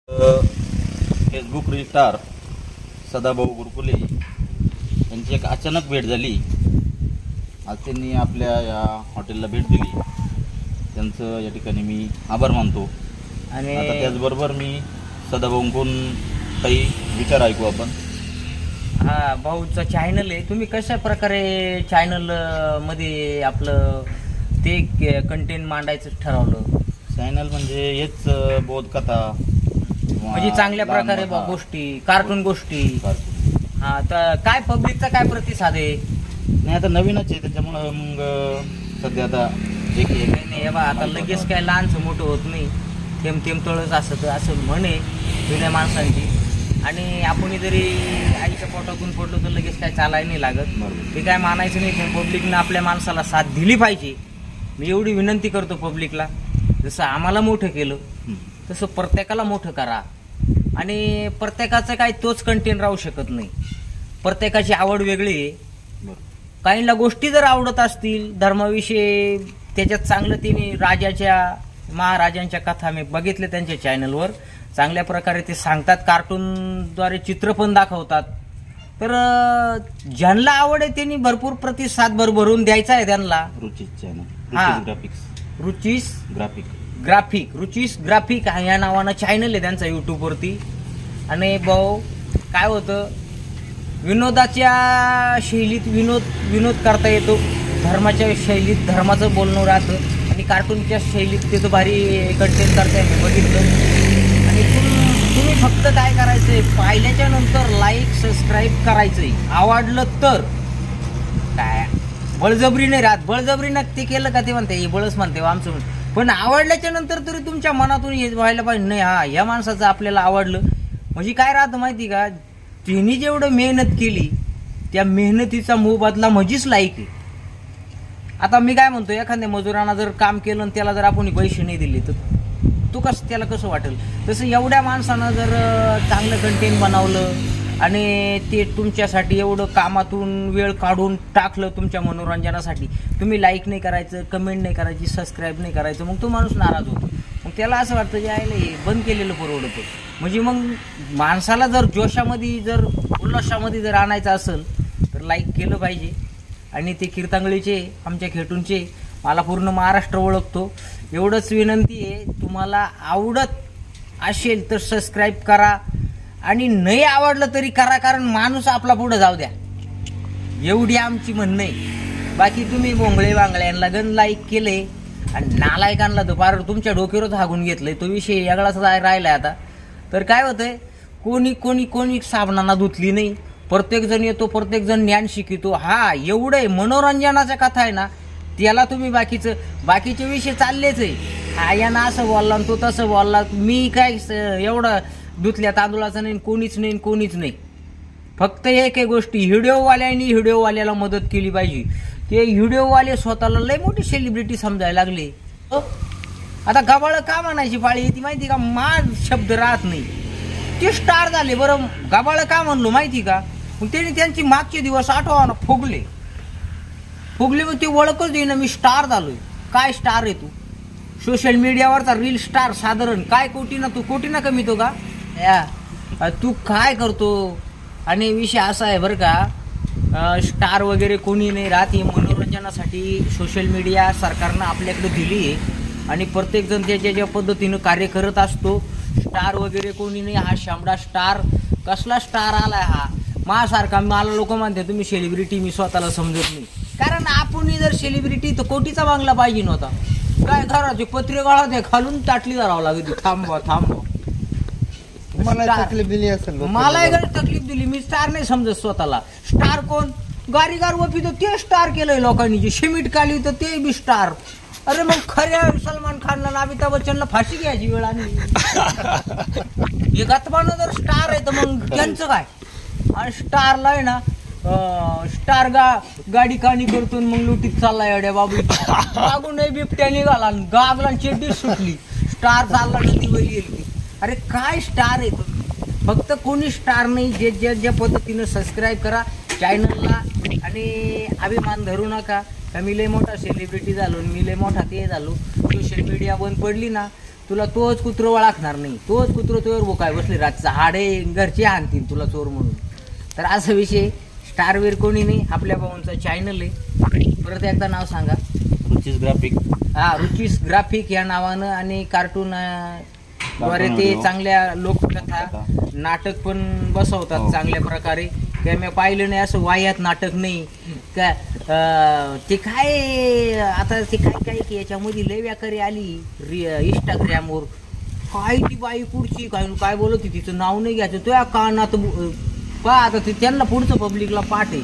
Facebook star Sadabhau गुरकुले यांची एक अचानक भेट झाली। आज त्यांनी आपल्या या हॉटेलला भेट दिली, त्यांचं या ठिकाणी मी आभार मानतो। आणि आता त्याचबरोबर मी सदाभाऊंकडून काही विचार ऐकू आपण। हा, भाऊचा चॅनल आहे, तुम्ही कशा प्रकारे चॅनल मध्ये आपलं ते कंटेंट मांडायचं ठरवलं? चॅनल म्हणजे हेच बोधकथा म्हणजे चांगल्या प्रकारे गोष्टी, कार्टून गोष्टी। हा, तर काय पब्लिकचा काय प्रतिसाद आहे? नाही, आता नवीनच आहे त्याच्यामुळं मग सध्या आता एक नाही बा, आता लगेच काय लहानचं मोठं होत नाही, थेंब थेंब तळच असतं असं म्हणे जुन्या माणसांची। आणि आपण जरी आईच्या पोटातून पडलो तर लगेच काय चालायला नाही लागत, ते काय मानायचं नाही। पण पब्लिकनं आपल्या माणसाला साथ दिली पाहिजे। मी एवढी विनंती करतो पब्लिकला, जसं आम्हाला मोठं केलं तसं प्रत्येकाला मोठं करा। आणि प्रत्येकाचं काय तोच कंटेंट राहू शकत नाही, प्रत्येकाची आवड वेगळी आहे। काहींना गोष्टी जर आवडत असतील धर्माविषयी, त्याच्यात चांगलं तिने राजाच्या महाराजांच्या कथा मी बघितले त्यांच्या चॅनलवर, चांगल्या प्रकारे ते सांगतात, कार्टूनद्वारे चित्र पण दाखवतात। तर ज्यांना आवड आहे त्यांनी भरपूर प्रतिसाद भरभरून द्यायचा आहे त्यांना। रुचीस चॅनल, हा, रुचीस रुचीस ग्राफिक या नावानं चॅनल आहे त्यांचा यूट्यूबवरती। आणि भाऊ काय होतं, विनोदाच्या शैलीत विनोद करता येतो, धर्माच्या शैलीत धर्माचं बोलणं राहतं, आणि कार्टूनच्या शैलीत ते तो भारी कंटेंट करताय मी बघितलं। आणि तुम्ही फक्त काय करायचंय, पाहिल्याच्या नंतर लाईक सबस्क्राईब करायचंय, आवडलं तर काय बळजबरी नाही राहत, बळजबरीनं ते केलं का ते म्हणते बळच म्हणते आमचं, पण आवडल्याच्या नंतर तरी तुमच्या मनातून हे व्हायला पाहिजे, नाही हा या माणसाचं आपल्याला आवडलं। म्हणजे काय राहतं माहिती का, तिने जेवढं मेहनत केली त्या मेहनतीचा मोबदला म्हणजेच लाईक आहे। आता मी काय म्हणतो, एखाद्या मजुरांना जर काम केलं आणि त्याला जर आपण पैसे नाही दिले तर त्याला कसं वाटेल? तसं एवढ्या माणसानं जर चांगलं कंटेंट बनवलं आणि ते तुमच्यासाठी एवढं कामातून वेळ काढून टाकलं तुमच्या मनोरंजनासाठी, तुम्ही लाईक नाही करायचं, कमेंट नाही करायची, सबस्क्राईब नाही करायचं, मग तो माणूस नाराज होतो। मग त्याला असं वाटतं जे आहे हे बंद केलेलं परवडतं। म्हणजे मग माणसाला जर जोशामध्ये जर उल्हासामध्ये जर आणायचं असेल तर लाईक केलं पाहिजे। आणि ते कीर्तंगळीचे आमच्या खेटूनचे मला पूर्ण महाराष्ट्र ओळखतो, एवढंच विनंती आहे, तुम्हाला आवडत असेल तर सबस्क्राईब करा, आणि नाही आवडलं तरी करा, कारण माणूस आपला पुढे जाऊ द्या, एवढी आमची म्हणणं आहे। बाकी तुम्ही बोंगळे वांगळ्यांना गण लाईक केले आणि नालायकांना तर फार तुमच्या डोक्यावरच हागून घेतलंय, तो विषय वेगळाच राहिलाय आता। तर काय होतंय, कोणी साबणांना धुतली नाही, प्रत्येक जण येतो, प्रत्येक जण ज्ञान शिकितो। हा, एवढं आहे, मनोरंजनाच्या कथा आहे ना, त्याला तुम्ही बाकीचे विषय चाललेच आहे, हा यानं असं बोलला तो तसं बोलला, मी काय एवढं धुतल्या तांदूळाचं नाही, कोणीच नाही। फक्त एक गोष्टी, व्हिडिओवाल्याला मदत केली पाहिजे। ते व्हिडिओवाले स्वतःला लय मोठी सेलिब्रिटी समजायला लागले। आता गबाळ का म्हणायची पाळी येते माहिती का, मान शब्द राहत नाही, ते स्टार झाले। बरं गबाळ का म्हणलो माहिती का, मग त्यांनी त्यांची मागचे दिवस आठवणं फुगले, मग ते ओळखच देईना, मी स्टार झालोय। काय स्टार आहे तू? सोशल मीडियावरचा रील स्टार साधारण काय कोटीना कमी तो का? तू काय करतो? आणि विषय असा आहे बरं का, स्टार वगैरे कोणी नाही राहत, हे मनोरंजनासाठी सोशल मीडिया सरकारनं आपल्याकडे दिली आहे, आणि प्रत्येक जण त्याच्या पद्धतीनं कार्य करत असतो। स्टार वगैरे कोणी नाही, हा शामडा स्टार, कसला स्टार आलाय हा माझ्यासारखा। मला लोक म्हणते तुम्ही सेलिब्रिटी, मी स्वतःला समजत नाही, कारण आपण जर सेलिब्रिटी तर कोटीचा बांगला पाहिजे नव्हता, काय घराचे पत्रे गळा खालून ताटली धरावं लागेल, थांबवा मला तकलीफ दिली असेल, मला तकलीफ दिली, मी स्टार नाही समजत स्वतःला। स्टार कोण? गारीगार वपितो ते स्टार केलंय लोकांनी, जे शिमिट काली तर ते बी स्टार। अरे मग खऱ्या सलमान खानला, अमिताभ बच्चनला फाशी घ्यायची वेळ आणली, हे गतपानं जर स्टार आहे तर मग त्यांचं काय? आणि स्टारला आहे ना, स्टार गाडी काणी करतो मग लुटीत चालला येड्या बाबू, मागून बिबट्या निघाला, गागला चेड्डी सुटली, स्टार चालला ती बैली। अरे काय स्टार आहे तुम्ही? फक्त कोणी स्टार नाही, ज्या पद्धतीनं सबस्क्राईब करा चॅनलला, आणि अभिमान धरू नका का मी लय मोठा सेलिब्रिटी झालो, मी लय मोठा ते झालो। सोशल मीडिया बंद पडली ना तुला तोच कुत्र वळखणार नाही, तोच कुत्र तुझ्यावर बोकाय बसले रातचा हाडे घरचे आणतील तुला चोर म्हणून. तर असा विषय. स्टारवीर कोणी नाही, आपल्या भाऊंचा चॅनल आहे. परत एकदा नाव सांगा. रुचीस ग्राफिक. हा, रुचीस ग्राफिक या नावानं. आणि कार्टून द्वारे ते चांगल्या लोककथा नाटक पण बसवतात चांगल्या प्रकारे. काय मी पाहिलं नाही असं वाह्यात नाटक नाही का. ते काय आता ते काय काय की याच्यामध्ये लय व्याकारी आली इंस्टाग्रामवर. काय ती बाई पुढची काय काय बोलत होती, तिचं नाव नाही घ्यायचं तुझ्या कानात पा. आता ते त्यांना पुढचं पब्लिकला पाठ आहे.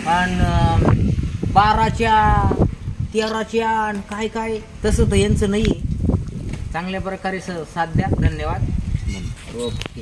आणि 12च्या 13च्या आणि काय काय तसं तर यांचं नाही आहे. चांगल्या प्रकारे साथ द्या. धन्यवाद. ओके.